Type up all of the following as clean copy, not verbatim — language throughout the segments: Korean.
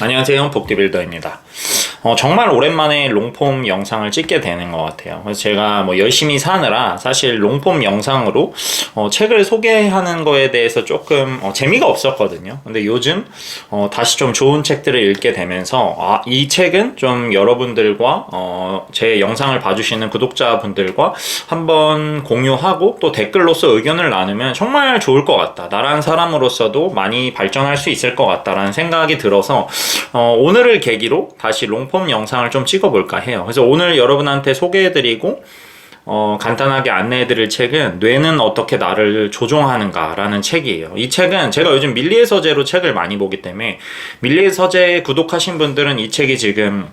안녕하세요, 복디빌더입니다. 정말 오랜만에 롱폼 영상을 찍게 되는 것 같아요. 그래서 제가 열심히 사느라 사실 롱폼 영상으로 책을 소개하는 거에 대해서 조금 재미가 없었거든요. 근데 요즘 다시 좀 좋은 책들을 읽게 되면서 이 책은 좀 여러분들과 제 영상을 봐주시는 구독자분들과 한번 공유하고 또 댓글로서 의견을 나누면 정말 좋을 것 같다. 나란 사람으로서도 많이 발전할 수 있을 것 같다라는 생각이 들어서 오늘을 계기로 다시 롱폼 영상을 좀 찍어볼까 해요. 그래서 오늘 여러분한테 소개해드리고 간단하게 안내해드릴 책은 뇌는 어떻게 나를 조종하는가 라는 책이에요. 이 책은 제가 요즘 밀리의 서재로 책을 많이 보기 때문에 밀리의 서재 구독하신 분들은 이 책이 지금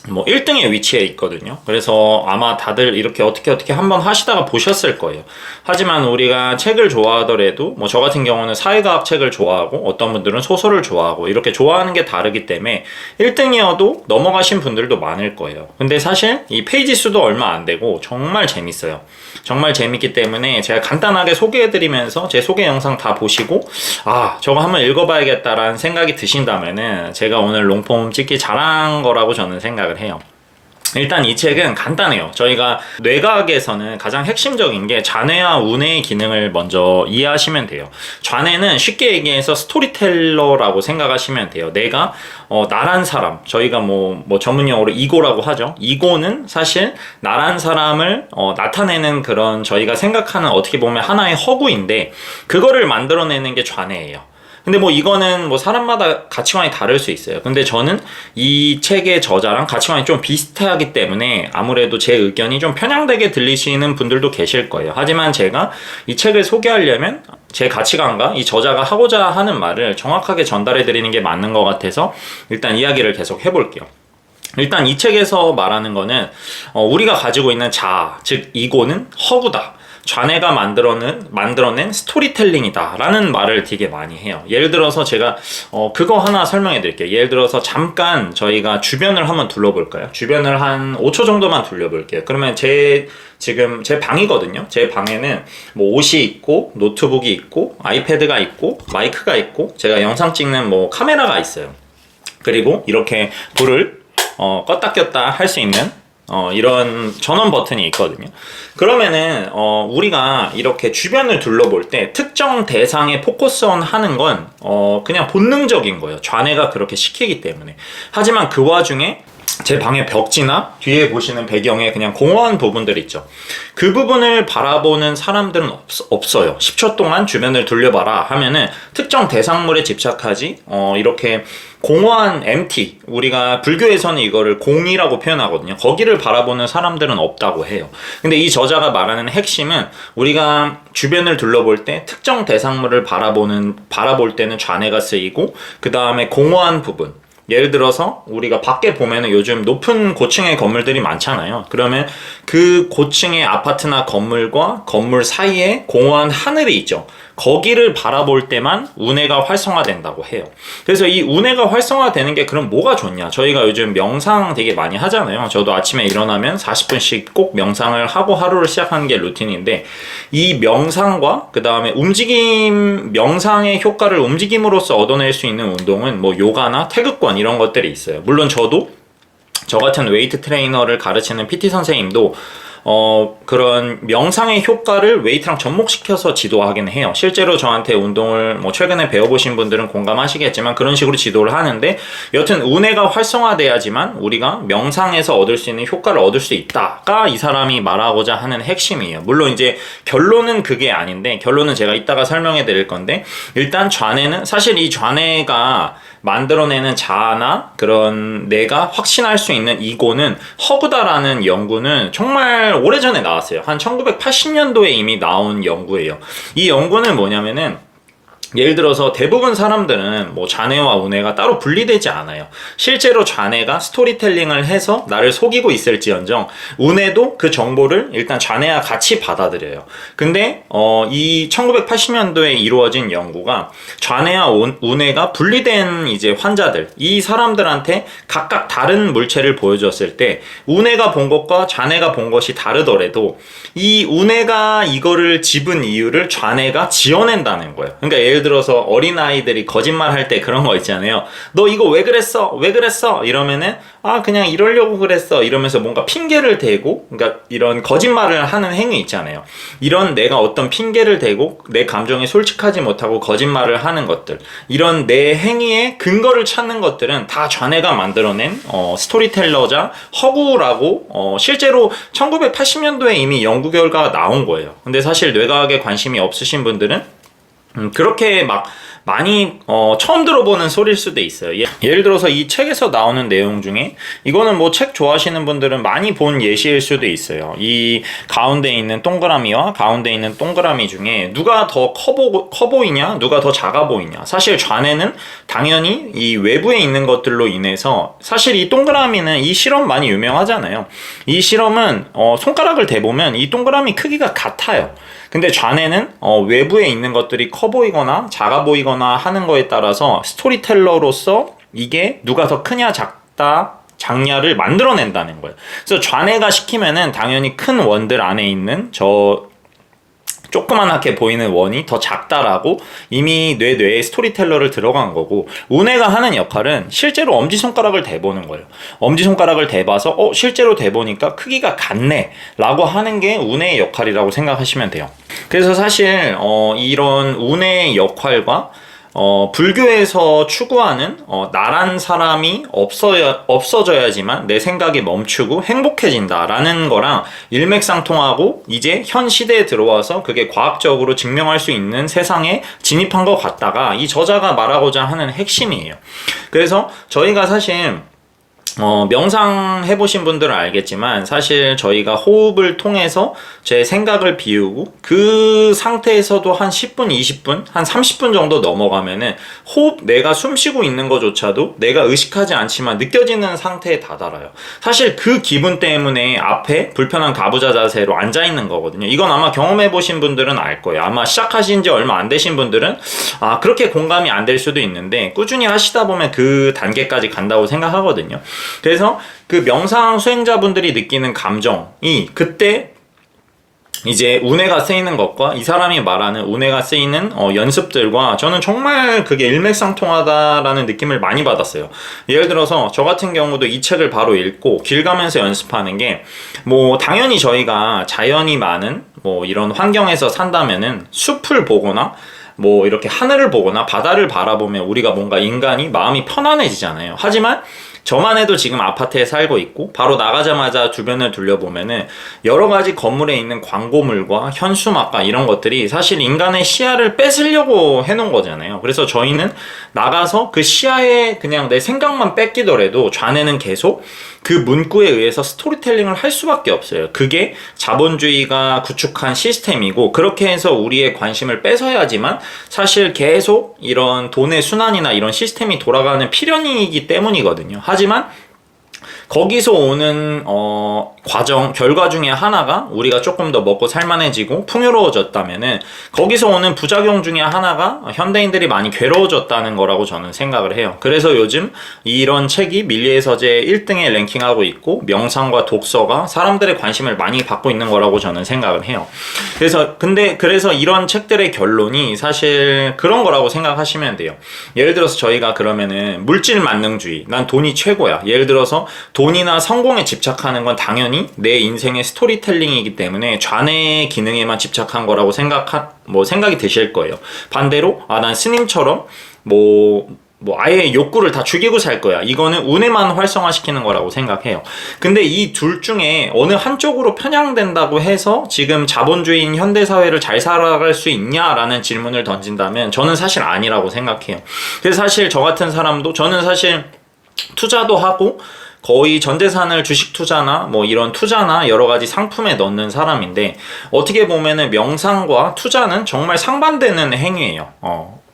1등에 위치해 있거든요. 그래서 아마 다들 이렇게 어떻게 한번 하시다가 보셨을 거예요. 하지만 우리가 책을 좋아하더라도 저 같은 경우는 사회과학 책을 좋아하고 어떤 분들은 소설을 좋아하고 이렇게 좋아하는 게 다르기 때문에 1등이어도 넘어가신 분들도 많을 거예요. 근데 사실 이 페이지 수도 얼마 안 되고 정말 재밌어요. 정말 재밌기 때문에 제가 간단하게 소개해드리면서 제 소개 영상 다 보시고 저거 한번 읽어봐야겠다라는 생각이 드신다면은 제가 오늘 롱폼 찍기 잘한 거라고 저는 생각을 해요. 일단 이 책은 간단해요. 저희가 뇌과학에서는 가장 핵심적인 게 좌뇌와 우뇌의 기능을 먼저 이해하시면 돼요. 좌뇌는 쉽게 얘기해서 스토리텔러라고 생각하시면 돼요. 내가 나란 사람, 저희가 전문 용어로 이고라고 하죠. 이고는 사실 나란 사람을 나타내는 그런 저희가 생각하는 어떻게 보면 하나의 허구인데 그거를 만들어내는 게 좌뇌예요. 근데 이거는 사람마다 가치관이 다를 수 있어요. 근데 저는 이 책의 저자랑 가치관이 좀 비슷하기 때문에 아무래도 제 의견이 좀 편향되게 들리시는 분들도 계실 거예요. 하지만 제가 이 책을 소개하려면 제 가치관과 이 저자가 하고자 하는 말을 정확하게 전달해 드리는 게 맞는 것 같아서 일단 이야기를 계속 해볼게요. 일단 이 책에서 말하는 거는 우리가 가지고 있는 자아, 즉 이고는 허구다. 좌뇌가 만들어낸 스토리텔링이다 라는 말을 되게 많이 해요. 예를 들어서 제가 그거 하나 설명해 드릴게요. 예를 들어서 잠깐 저희가 주변을 한번 둘러볼까요? 주변을 한 5초 정도만 둘러볼게요. 그러면 지금 제 방이거든요. 제 방에는 옷이 있고 노트북이 있고 아이패드가 있고 마이크가 있고 제가 영상 찍는 카메라가 있어요. 그리고 이렇게 불을 껐다 켰다 할 수 있는 이런 전원 버튼이 있거든요. 그러면은 우리가 이렇게 주변을 둘러볼 때 특정 대상에 포커스온 하는 건 그냥 본능적인 거예요. 좌뇌가 그렇게 시키기 때문에. 하지만 그 와중에 제 방의 벽지나 뒤에 보시는 배경에 그냥 공허한 부분들 있죠. 그 부분을 바라보는 사람들은 없어요. 10초 동안 주변을 둘러봐라 하면은 특정 대상물에 집착하지 이렇게 공허한 empty, 우리가 불교에서는 이거를 공이라고 표현하거든요. 거기를 바라보는 사람들은 없다고 해요. 근데 이 저자가 말하는 핵심은 우리가 주변을 둘러볼 때 특정 대상물을 바라볼 때는 좌뇌가 쓰이고 그 다음에 공허한 부분, 예를 들어서 우리가 밖에 보면은 요즘 높은 고층의 건물들이 많잖아요. 그러면 그 고층의 아파트나 건물과 건물 사이에 공허한 하늘이 있죠. 거기를 바라볼 때만 우뇌가 활성화된다고 해요. 그래서 이 우뇌가 활성화되는 게 그럼 뭐가 좋냐? 저희가 요즘 명상 되게 많이 하잖아요. 저도 아침에 일어나면 40분씩 꼭 명상을 하고 하루를 시작하는 게 루틴인데 이 명상과 그 다음에 명상의 효과를 움직임으로써 얻어낼 수 있는 운동은 요가나 태극권 이런 것들이 있어요. 물론 저 같은 웨이트 트레이너를 가르치는 PT 선생님도 그런 명상의 효과를 웨이트랑 접목시켜서 지도하긴 해요. 실제로 저한테 운동을 최근에 배워보신 분들은 공감하시겠지만 그런 식으로 지도를 하는데 여튼 우뇌가 활성화돼야지만 우리가 명상에서 얻을 수 있는 효과를 얻을 수 있다가 이 사람이 말하고자 하는 핵심이에요. 물론 이제 결론은 그게 아닌데 결론은 제가 이따가 설명해 드릴 건데 일단 좌뇌는 사실 이 좌뇌가 만들어내는 자아나 그런 내가 확신할 수 있는 이고는 허구다라는 연구는 정말 오래전에 나왔어요. 한 1980년도에 이미 나온 연구예요. 이 연구는 뭐냐면은 예를 들어서 대부분 사람들은 좌뇌와 우뇌가 따로 분리되지 않아요. 실제로 좌뇌가 스토리텔링을 해서 나를 속이고 있을지언정 우뇌도 그 정보를 일단 좌뇌와 같이 받아들여요. 근데 이 1980년도에 이루어진 연구가 좌뇌와 우뇌가 분리된 이제 환자들, 이 사람들한테 각각 다른 물체를 보여줬을 때 우뇌가 본 것과 좌뇌가 본 것이 다르더라도 이 우뇌가 이거를 집은 이유를 좌뇌가 지어낸다는 거예요. 그러니까 예를 들어서 어린아이들이 거짓말할 때 그런 거 있잖아요. 너 이거 왜 그랬어? 왜 그랬어? 이러면은 그냥 이러려고 그랬어 이러면서 뭔가 핑계를 대고, 그러니까 이런 거짓말을 하는 행위 있잖아요. 이런 내가 어떤 핑계를 대고 내 감정에 솔직하지 못하고 거짓말을 하는 것들, 이런 내 행위의 근거를 찾는 것들은 다 좌뇌가 만들어낸 스토리텔러자 허구라고 실제로 1980년도에 이미 연구 결과가 나온 거예요. 근데 사실 뇌과학에 관심이 없으신 분들은 그렇게 막 많이 처음 들어보는 소리일 수도 있어요. 예를 들어서 이 책에서 나오는 내용 중에, 이거는 뭐 책 좋아하시는 분들은 많이 본 예시일 수도 있어요. 이 가운데 있는 동그라미와 가운데 있는 동그라미 중에 누가 더 커 보이냐, 누가 더 작아 보이냐. 사실 좌뇌는 당연히 이 외부에 있는 것들로 인해서, 사실 이 동그라미는, 이 실험 많이 유명하잖아요. 이 실험은 손가락을 대보면 이 동그라미 크기가 같아요. 근데 좌뇌는 외부에 있는 것들이 커 보이거나 작아 보이거나 하는 거에 따라서 스토리텔러로서 이게 누가 더 크냐 작냐를 만들어낸다는 거예요. 그래서 좌뇌가 시키면은 당연히 큰 원들 안에 있는 저 조그만하게 보이는 원이 더 작다라고 이미 뇌에 스토리텔러를 들어간 거고, 우뇌가 하는 역할은 실제로 엄지손가락을 대보는 거예요. 엄지손가락을 대봐서 실제로 대보니까 크기가 같네 라고 하는 게 우뇌의 역할이라고 생각하시면 돼요. 그래서 사실 이런 우뇌의 역할과 불교에서 추구하는 나란 사람이 없어져야지만 내 생각이 멈추고 행복해진다라는 거랑 일맥상통하고, 이제 현 시대에 들어와서 그게 과학적으로 증명할 수 있는 세상에 진입한 것 같다가 이 저자가 말하고자 하는 핵심이에요. 그래서 저희가 사실 명상 해보신 분들은 알겠지만, 사실 저희가 호흡을 통해서 제 생각을 비우고 그 상태에서도 한 10분, 20분, 한 30분 정도 넘어가면은 호흡, 내가 숨 쉬고 있는 것조차도 내가 의식하지 않지만 느껴지는 상태에 다다라요. 사실 그 기분 때문에 앞에 불편한 가부좌 자세로 앉아있는 거거든요. 이건 아마 경험해보신 분들은 알 거예요. 아마 시작하신 지 얼마 안 되신 분들은 그렇게 공감이 안 될 수도 있는데, 꾸준히 하시다 보면 그 단계까지 간다고 생각하거든요. 그래서 그 명상 수행자분들이 느끼는 감정이, 그때 이제 우뇌가 쓰이는 것과 이 사람이 말하는 우뇌가 쓰이는 연습들과 저는 정말 그게 일맥상통하다라는 느낌을 많이 받았어요. 예를 들어서 저 같은 경우도 이 책을 바로 읽고 길 가면서 연습하는 게, 뭐 당연히 저희가 자연이 많은 뭐 이런 환경에서 산다면은 숲을 보거나 뭐 이렇게 하늘을 보거나 바다를 바라보면 우리가 뭔가 인간이 마음이 편안해지잖아요. 하지만 저만 해도 지금 아파트에 살고 있고, 바로 나가자마자 주변을 둘러보면은 여러 가지 건물에 있는 광고물과 현수막과 이런 것들이 사실 인간의 시야를 뺏으려고 해놓은 거잖아요. 그래서 저희는 나가서 그 시야에 그냥 내 생각만 뺏기더라도 좌뇌는 계속 그 문구에 의해서 스토리텔링을 할 수밖에 없어요. 그게 자본주의가 구축한 시스템이고, 그렇게 해서 우리의 관심을 뺏어야지만 사실 계속 이런 돈의 순환이나 이런 시스템이 돌아가는 필연이기 때문이거든요. 하지만 거기서 오는 결과 중에 하나가 우리가 조금 더 먹고 살만해지고 풍요로워졌다면은, 거기서 오는 부작용 중에 하나가 현대인들이 많이 괴로워졌다는 거라고 저는 생각을 해요. 그래서 요즘 이런 책이 밀리의 서재 1등에 랭킹하고 있고, 명상과 독서가 사람들의 관심을 많이 받고 있는 거라고 저는 생각을 해요. 그래서 이런 책들의 결론이 사실 그런 거라고 생각하시면 돼요. 예를 들어서 저희가 그러면은 물질 만능주의, 난 돈이 최고야. 예를 들어서 돈이나 성공에 집착하는 건 당연히 내 인생의 스토리텔링이기 때문에 좌뇌 기능에만 집착한 거라고 생각이 드실 거예요. 반대로 난 스님처럼 아예 욕구를 다 죽이고 살 거야. 이거는 우뇌만 활성화시키는 거라고 생각해요. 근데 이 둘 중에 어느 한쪽으로 편향된다고 해서 지금 자본주의인 현대사회를 잘 살아갈 수 있냐라는 질문을 던진다면 저는 사실 아니라고 생각해요. 그래서 사실 저 같은 사람도, 저는 사실 투자도 하고 거의 전 재산을 주식 투자나 뭐 이런 투자나 여러 가지 상품에 넣는 사람인데, 어떻게 보면은 명상과 투자는 정말 상반되는 행위예요.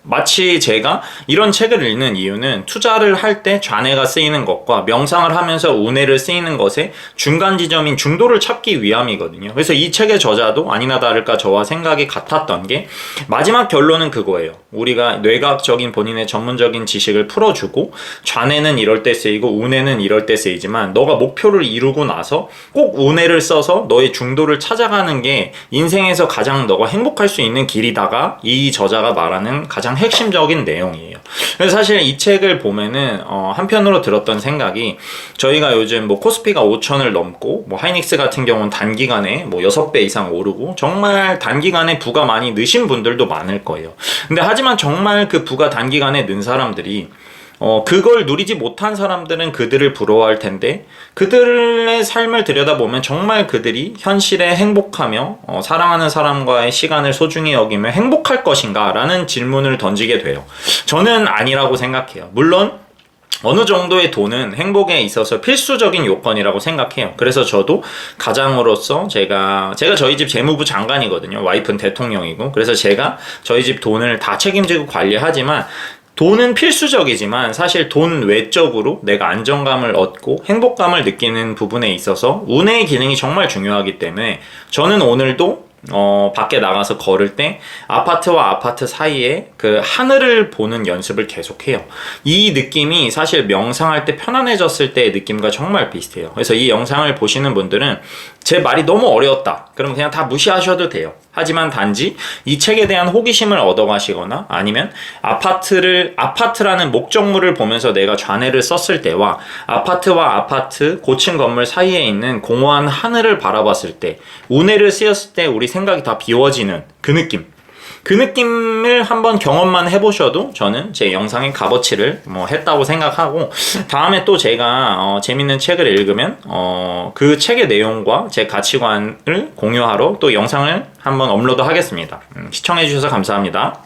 마치 제가 이런 책을 읽는 이유는 투자를 할 때 좌뇌가 쓰이는 것과 명상을 하면서 우뇌를 쓰이는 것의 중간 지점인 중도를 찾기 위함이거든요. 그래서 이 책의 저자도 아니나 다를까 저와 생각이 같았던 게, 마지막 결론은 그거예요. 우리가 뇌과학적인 본인의 전문적인 지식을 풀어주고, 좌뇌는 이럴 때 쓰이고 우뇌는 이럴 때 쓰이지만 너가 목표를 이루고 나서 꼭 우뇌를 써서 너의 중도를 찾아가는 게 인생에서 가장 너가 행복할 수 있는 길이다가 이 저자가 말하는 가장 가장 핵심적인 내용이에요. 그래서 사실 이 책을 보면은 한편으로 들었던 생각이, 저희가 요즘 뭐 코스피가 5천을 넘고 뭐 하이닉스 같은 경우는 단기간에 뭐 6배 이상 오르고 정말 단기간에 부가 많이 느신 분들도 많을 거예요. 근데 하지만 정말 그 부가 단기간에 는 사람들이 그걸 누리지 못한 사람들은 그들을 부러워할 텐데, 그들의 삶을 들여다보면 정말 그들이 현실에 행복하며 사랑하는 사람과의 시간을 소중히 여기며 행복할 것인가? 라는 질문을 던지게 돼요. 저는 아니라고 생각해요. 물론 어느 정도의 돈은 행복에 있어서 필수적인 요건이라고 생각해요. 그래서 저도 가장으로서 제가 저희 집 재무부 장관이거든요. 와이프는 대통령이고. 그래서 제가 저희 집 돈을 다 책임지고 관리하지만, 돈은 필수적이지만 사실 돈 외적으로 내가 안정감을 얻고 행복감을 느끼는 부분에 있어서 운의 기능이 정말 중요하기 때문에, 저는 오늘도 밖에 나가서 걸을 때 아파트와 아파트 사이에 그 하늘을 보는 연습을 계속해요. 이 느낌이 사실 명상할 때 편안해졌을 때의 느낌과 정말 비슷해요. 그래서 이 영상을 보시는 분들은 제 말이 너무 어려웠다, 그럼 그냥 다 무시하셔도 돼요. 하지만 단지 이 책에 대한 호기심을 얻어가시거나, 아니면 아파트라는 목적물을 보면서 내가 좌뇌를 썼을 때와 아파트와 아파트 고층 건물 사이에 있는 공허한 하늘을 바라봤을 때, 우뇌를 쓰였을 때 우리 생각이 다 비워지는 그 느낌을 한번 경험만 해보셔도 저는 제 영상의 값어치를 했다고 생각하고, 다음에 또 제가 재밌는 책을 읽으면 그 책의 내용과 제 가치관을 공유하러 또 영상을 한번 업로드 하겠습니다. 시청해주셔서 감사합니다.